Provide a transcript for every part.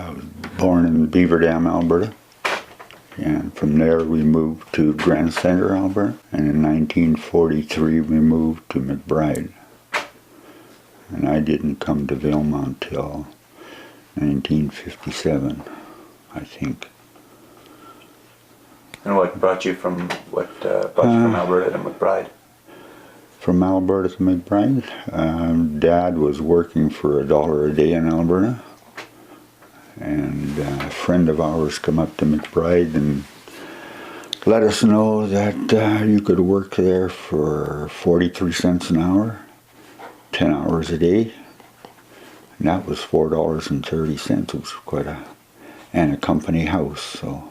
I was born in Beaver Dam, Alberta. And from there we moved to Grand Center, Alberta. And in 1943 we moved to McBride. And I didn't come to Valemount till 1957, I think. And what brought you from Alberta to McBride? From Alberta to McBride, Dad was working for $1 a day in Alberta, and a friend of ours come up to McBride and let us know that you could work there for 43 cents an hour, 10 hours a day, and that was $4.30. It was quite and a company house, so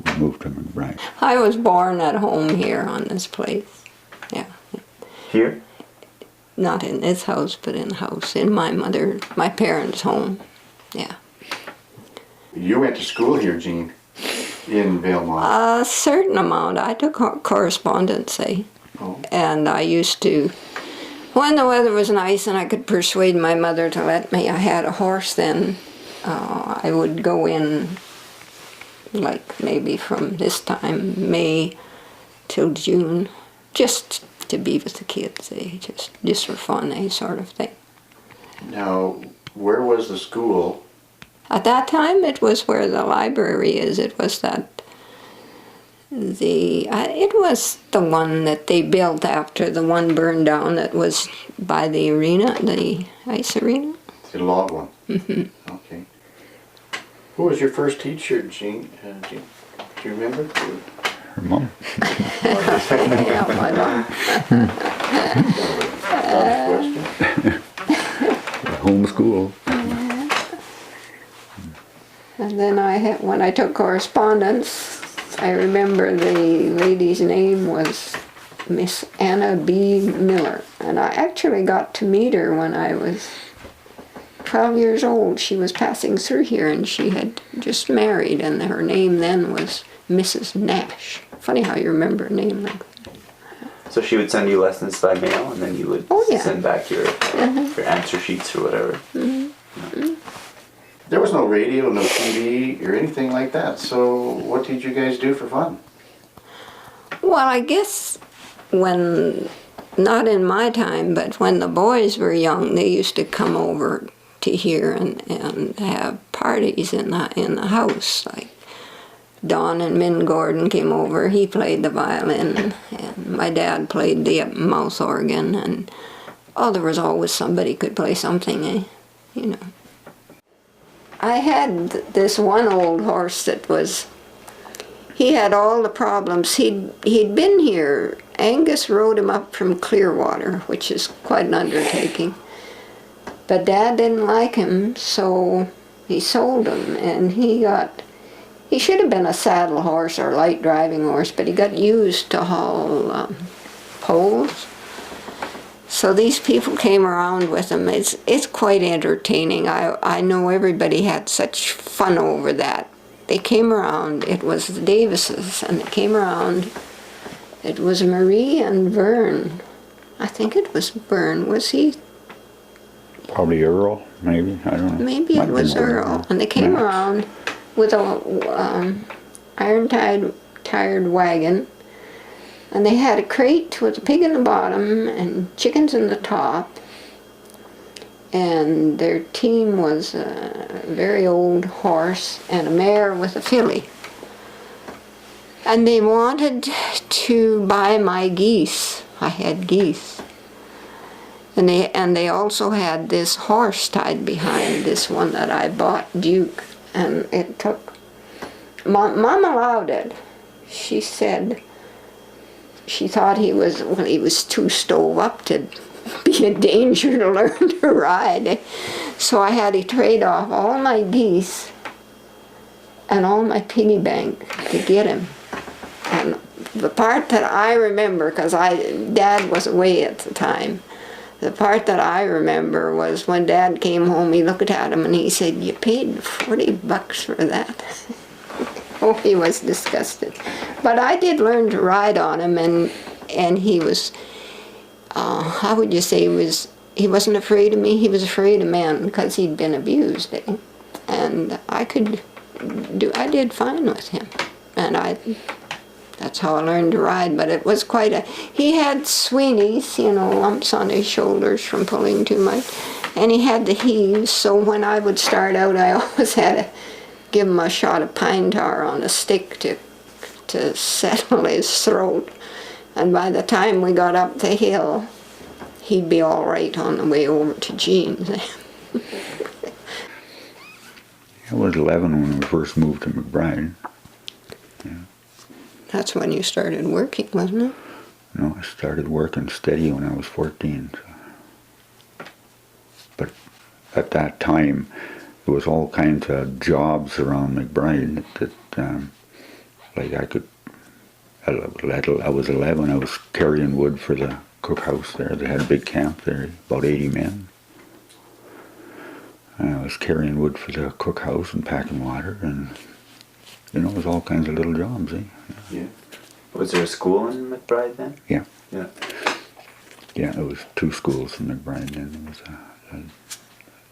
we moved to McBride. I was born at home here on this place. Yeah. Here? Not in this house, but in the house in my parents' home. Yeah. You went to school here, Jean, in Valemount. A certain amount. I took correspondence, and I used to, when the weather was nice and I could persuade my mother to let me, I had a horse then, I would go in like maybe from this time, May till June, just to be with the kids, just for fun, sort of thing. Now, where was the school? At that time, it was where the library is. It was it was the one that they built after the one burned down that was by the arena, the ice arena. The log one? Mm-hmm. Okay. Who was your first teacher, Jean? Do you remember? Her mom. Yeah, my mom. Homeschool. And then when I took correspondence, I remember the lady's name was Miss Anna B. Miller. And I actually got to meet her when I was 12 years old. She was passing through here and she had just married, and her name then was Mrs. Nash. Funny how you remember a name like that. So she would send you lessons by mail, and then you would send back your answer sheets or whatever. Mm-hmm. There was no radio, no TV, or anything like that. So what did you guys do for fun? Well, I guess not in my time, but when the boys were young, they used to come over to here and have parties in the house. Like Don and Min Gordon came over. He played the violin, and my dad played the mouth organ, and there was always somebody could play something, you know. I had this one old horse that he had all the problems. He'd been here. Angus rode him up from Clearwater, which is quite an undertaking. But Dad didn't like him, so he sold him, and he should have been a saddle horse or light driving horse, but he got used to haul poles. So these people came around with him. It's quite entertaining. I know everybody had such fun over that. They came around, it was the Davises, and they came around. It was Marie and Vern. I think it was Vern. Was he? Probably Earl, maybe. I don't know. Maybe it was Earl. And they came around with a iron-tired wagon. And they had a crate with a pig in the bottom and chickens in the top. And their team was a very old horse and a mare with a filly. And they wanted to buy my geese. I had geese. And they also had this horse tied behind, this one that I bought, Duke. And it took... Mom allowed it. She said... She thought he was too stove up to be a danger to learn to ride. So I had to trade off all my geese and all my piggy bank to get him. And the part that I remember, because Dad was away at the time, the part that I remember was when Dad came home, he looked at him and he said, "You paid $40 for that." Oh, he was disgusted. But I did learn to ride on him, and he was, how would you say, he wasn't afraid of me, he was afraid of men because he'd been abused. And and I did fine with him. And that's how I learned to ride, but it was he had Sweeney's, lumps on his shoulders from pulling too much, and he had the heaves, so when I would start out, I always had to give him a shot of pine tar on a stick to settle his throat. And by the time we got up the hill, he'd be all right on the way over to Jean's. I was 11 when we first moved to McBride. Yeah. That's when you started working, wasn't it? No, I started working steady when I was 14. So. But at that time, there was all kinds of jobs around McBride that like I was 11, I was carrying wood for the cookhouse there. They had a big camp there, about 80 men. And I was carrying wood for the cookhouse and packing water, and it was all kinds of little jobs, eh? Yeah. Was there a school in McBride then? Yeah. Yeah. Yeah, there was 2 schools in McBride then. There was an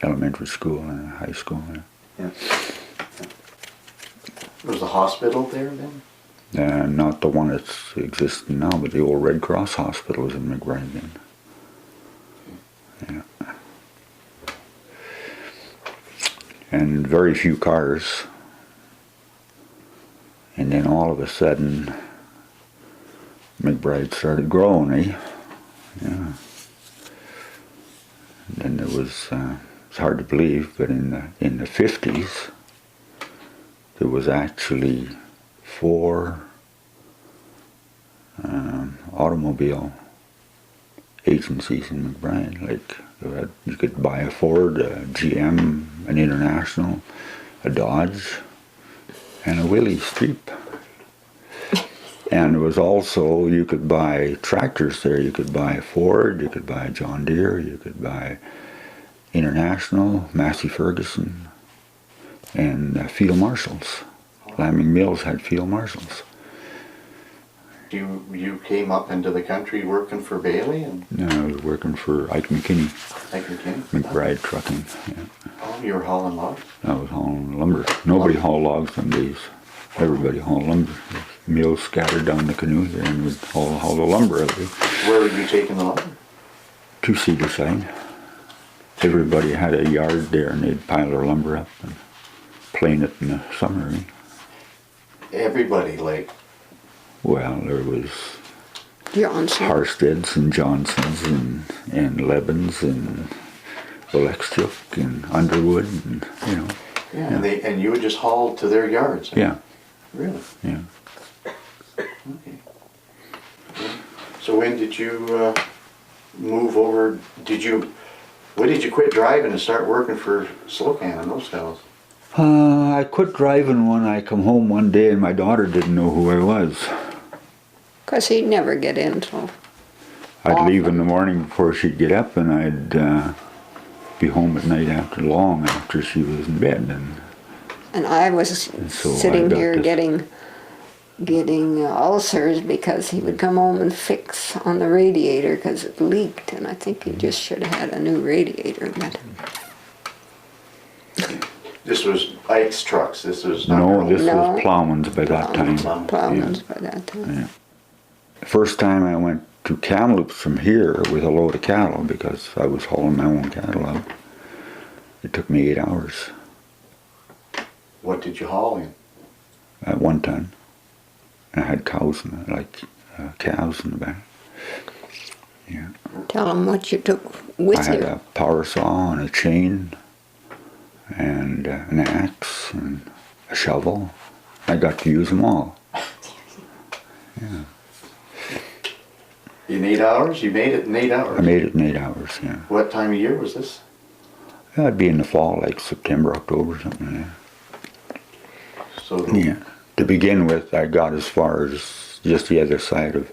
elementary school and a high school there. Yeah. Was the hospital there then? Not the one that's existing now, but the old Red Cross hospital was in McBride then. Yeah. And very few cars. And then all of a sudden, McBride started growing, eh? Yeah. And then there was, it's hard to believe, but in the 50s, there was actually 4 automobile agencies in McBride. Like you could buy a Ford, a GM, an International, a Dodge, and a Willys Streep. And there was also, you could buy tractors there. You could buy a Ford, you could buy a John Deere, you could buy International, Massey Ferguson, and field marshals. Lamming Mills had field marshals. You came up into the country working for Bailey? And No, I was working for Ike McKinney, Ike McKinney? McBride Trucking. Yeah. Oh, you were hauling logs? I was hauling lumber. Nobody hauled logs some days. Everybody hauled lumber. Mills scattered down the canoe there and would haul the lumber out there. Where were you taking the lumber? 2 Cedar side. Everybody had a yard there and they'd pile their lumber up and plane it in the summer. Eh? Everybody, like... Well, there was Johnson. Harsteads and Johnsons and Lebens and Alexchuk and Underwood and, Yeah, and you would just haul to their yards? Eh? Yeah. Really? Yeah. Okay. So when did you move over? When did you quit driving and start working for Slocan and those fellows? I quit driving when I come home one day and my daughter didn't know who I was. Because he'd never get in till I'd leave in the morning before she'd get up, and I'd be home at night after she was in bed. And I was so sitting I here got getting ulcers because he would come home and fix on the radiator because it leaked, and I think he just should have had a new radiator. But This was Ike's trucks. This was No, this No. was Plowman's by that time. Plowman's by that time. Yeah. The first time I went to Kamloops from here with a load of cattle, because I was hauling my own cattle out, it took me 8 hours. What did you haul in? At 1 ton. I had cows in it, calves in the back. Yeah. Tell him what you took with I had you. a power saw and a chain and an axe and a shovel. I got to use them all. Yeah. In 8 hours? You made it in 8 hours? I made it in 8 hours, yeah. What time of year was this? That'd be in the fall, like September, October, something like that. So Yeah. To begin with, I got as far as just the other side of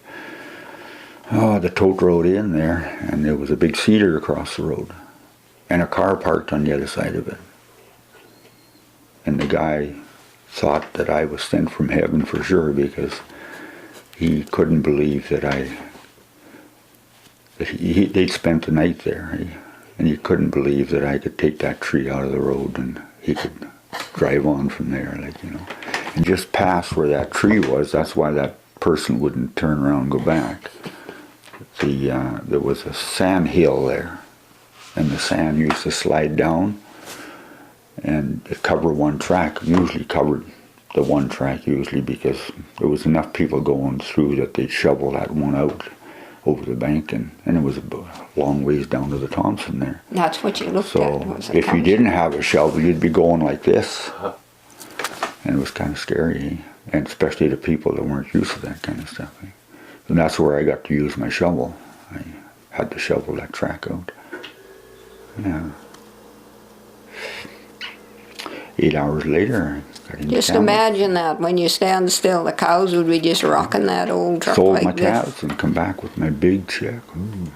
the tote road in there, and there was a big cedar across the road, and a car parked on the other side of it. And the guy thought that I was sent from heaven for sure, because he couldn't believe that they'd spent the night there, and he couldn't believe that I could take that tree out of the road and he could drive on from there, like, you know. And just past where that tree was, that's why that person wouldn't turn around and go back. There was a sand hill there, and the sand used to slide down, and it covered one track. Usually covered the one track usually because there was enough people going through that they'd shovel that one out over the bank, and it was a long ways down to the Thompson there. That's what you looked So at. Was if you didn't have a shovel, you'd be going like this, and it was kind of scary, and especially to people that weren't used to that kind of stuff. And that's where I got to use my shovel. I had to shovel that track out. Yeah. 8 hours later, I got into Just town. imagine that when you stand still, the cows would be just rocking that old truck Sold like my this. cows and come back with my big check. Ooh.